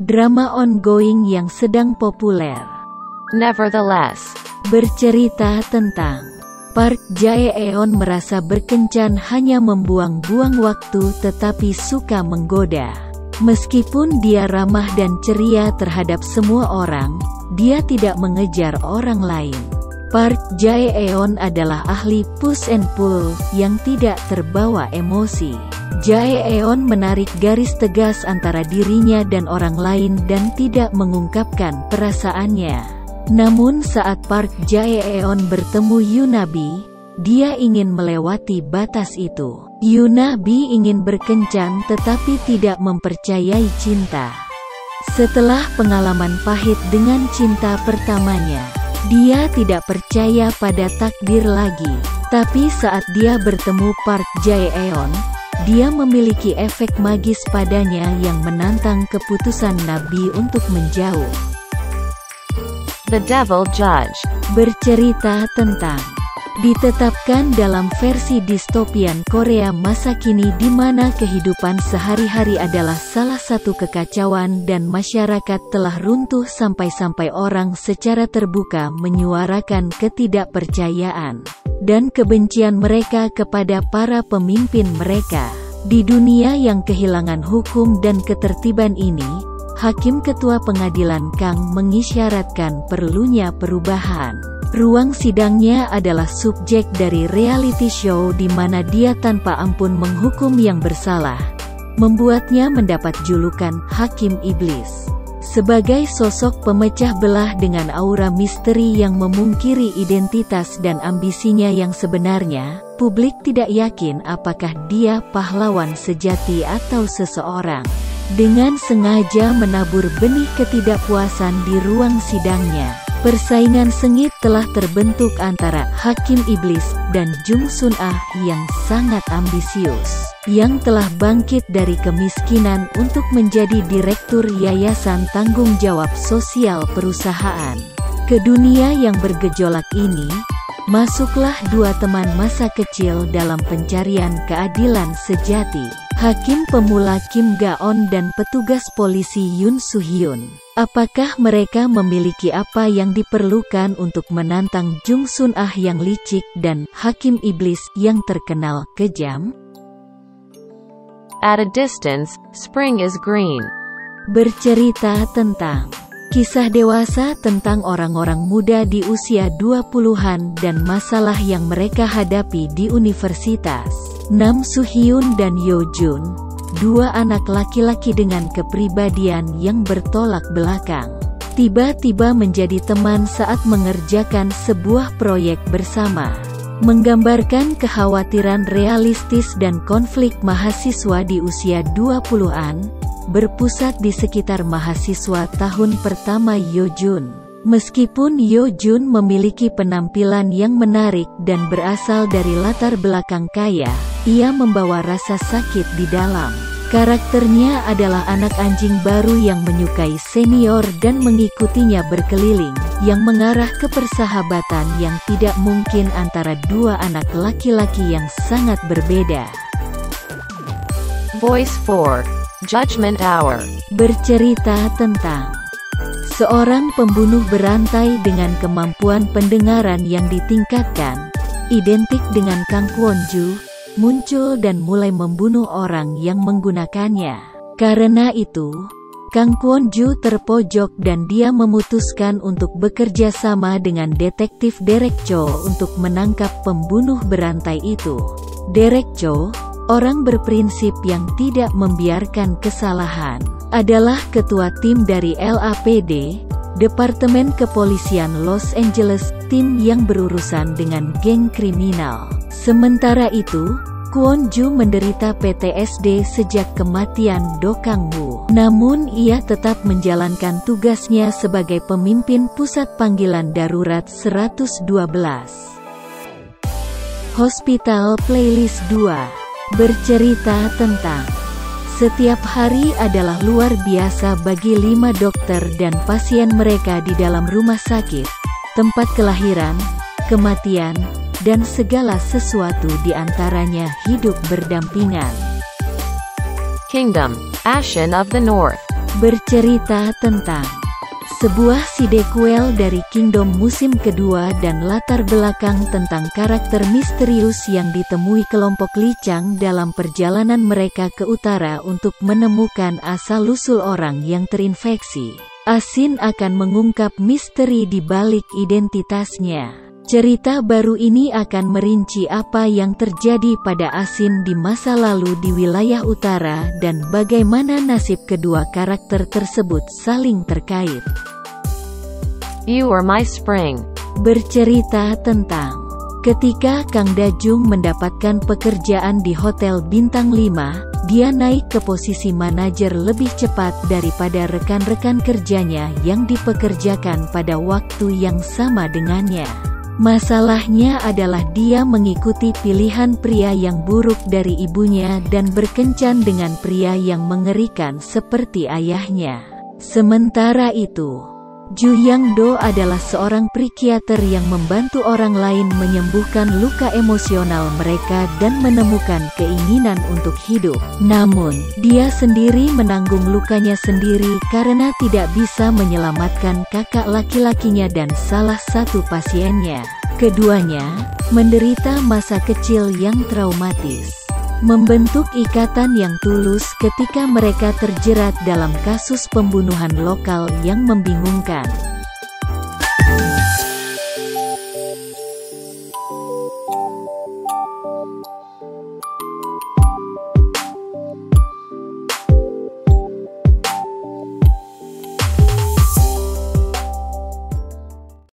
drama ongoing yang sedang populer. Nevertheless, Bercerita tentang Park Jae-eon merasa berkencan hanya membuang-buang waktu tetapi suka menggoda. Meskipun dia ramah dan ceria terhadap semua orang, dia tidak mengejar orang lain. Park Jae-eon adalah ahli push and pull yang tidak terbawa emosi. Jae-eon menarik garis tegas antara dirinya dan orang lain dan tidak mengungkapkan perasaannya. Namun saat Park Jae-eon bertemu Yunabi, dia ingin melewati batas itu. Yunabi ingin berkencan tetapi tidak mempercayai cinta. Setelah pengalaman pahit dengan cinta pertamanya, dia tidak percaya pada takdir lagi. Tapi saat dia bertemu Park Jae-eon, dia memiliki efek magis padanya yang menantang keputusan Nabi untuk menjauh. The Devil Judge Bercerita tentang ditetapkan dalam versi distopian Korea masa kini di mana kehidupan sehari-hari adalah salah satu kekacauan dan masyarakat telah runtuh sampai-sampai orang secara terbuka menyuarakan ketidakpercayaan dan kebencian mereka kepada para pemimpin mereka. Di dunia yang kehilangan hukum dan ketertiban ini, Hakim Ketua Pengadilan Kang mengisyaratkan perlunya perubahan. Ruang sidangnya adalah subjek dari reality show di mana dia tanpa ampun menghukum yang bersalah, membuatnya mendapat julukan Hakim Iblis. Sebagai sosok pemecah belah dengan aura misteri yang memungkiri identitas dan ambisinya yang sebenarnya, publik tidak yakin apakah dia pahlawan sejati atau seseorang dengan sengaja menabur benih ketidakpuasan di ruang sidangnya. Persaingan sengit telah terbentuk antara Hakim Iblis dan Jung Sun Ah yang sangat ambisius, yang telah bangkit dari kemiskinan untuk menjadi direktur Yayasan Tanggung Jawab Sosial Perusahaan. Ke dunia yang bergejolak ini, masuklah dua teman masa kecil dalam pencarian keadilan sejati. Hakim pemula Kim Ga-on dan petugas polisi Yoon Soo-hyun. Apakah mereka memiliki apa yang diperlukan untuk menantang Jung Sun Ah yang licik dan Hakim Iblis yang terkenal kejam? At a distance, spring is green. Bercerita tentang kisah dewasa tentang orang-orang muda di usia 20-an dan masalah yang mereka hadapi di universitas. Nam Soo-hyun dan Yo Jun, dua anak laki-laki dengan kepribadian yang bertolak belakang, tiba-tiba menjadi teman saat mengerjakan sebuah proyek bersama. Menggambarkan kekhawatiran realistis dan konflik mahasiswa di usia 20-an, berpusat di sekitar mahasiswa tahun pertama Yo Jun. Meskipun Yo Jun memiliki penampilan yang menarik dan berasal dari latar belakang kaya, ia membawa rasa sakit di dalam. Karakternya adalah anak anjing baru yang menyukai senior dan mengikutinya berkeliling, yang mengarah ke persahabatan yang tidak mungkin antara dua anak laki-laki yang sangat berbeda. Voice 4 Judgment Hour Bercerita tentang seorang pembunuh berantai dengan kemampuan pendengaran yang ditingkatkan, identik dengan Kang Kwon-ju, muncul dan mulai membunuh orang yang menggunakannya. Karena itu, Kang Kwon-ju terpojok dan dia memutuskan untuk bekerja sama dengan detektif Derek Cho untuk menangkap pembunuh berantai itu. Derek Cho, orang berprinsip yang tidak membiarkan kesalahan, adalah ketua tim dari LAPD, Departemen Kepolisian Los Angeles, tim yang berurusan dengan geng kriminal. Sementara itu, Kwon-ju menderita PTSD sejak kematian Do Kang-woo. Namun ia tetap menjalankan tugasnya sebagai pemimpin Pusat Panggilan Darurat 112. Hospital Playlist 2 bercerita tentang setiap hari adalah luar biasa bagi 5 dokter dan pasien mereka di dalam rumah sakit, tempat kelahiran, kematian, dan segala sesuatu di antaranya hidup berdampingan. Kingdom, Ashen of the North bercerita tentang sebuah sequel dari Kingdom musim kedua dan latar belakang tentang karakter misterius yang ditemui kelompok Li Chang dalam perjalanan mereka ke utara untuk menemukan asal-usul orang yang terinfeksi. Asin akan mengungkap misteri di balik identitasnya. Cerita baru ini akan merinci apa yang terjadi pada Asin di masa lalu di wilayah utara dan bagaimana nasib kedua karakter tersebut saling terkait. You Are My Spring. Bercerita tentang ketika Kang Dajung mendapatkan pekerjaan di Hotel Bintang 5, dia naik ke posisi manajer lebih cepat daripada rekan-rekan kerjanya yang dipekerjakan pada waktu yang sama dengannya. Masalahnya adalah dia mengikuti pilihan pria yang buruk dari ibunya dan berkencan dengan pria yang mengerikan seperti ayahnya. Sementara itu, Ju Yang Do adalah seorang psikiater yang membantu orang lain menyembuhkan luka emosional mereka dan menemukan keinginan untuk hidup. Namun, dia sendiri menanggung lukanya sendiri karena tidak bisa menyelamatkan kakak laki-lakinya dan salah satu pasiennya. Keduanya menderita masa kecil yang traumatis, membentuk ikatan yang tulus ketika mereka terjerat dalam kasus pembunuhan lokal yang membingungkan.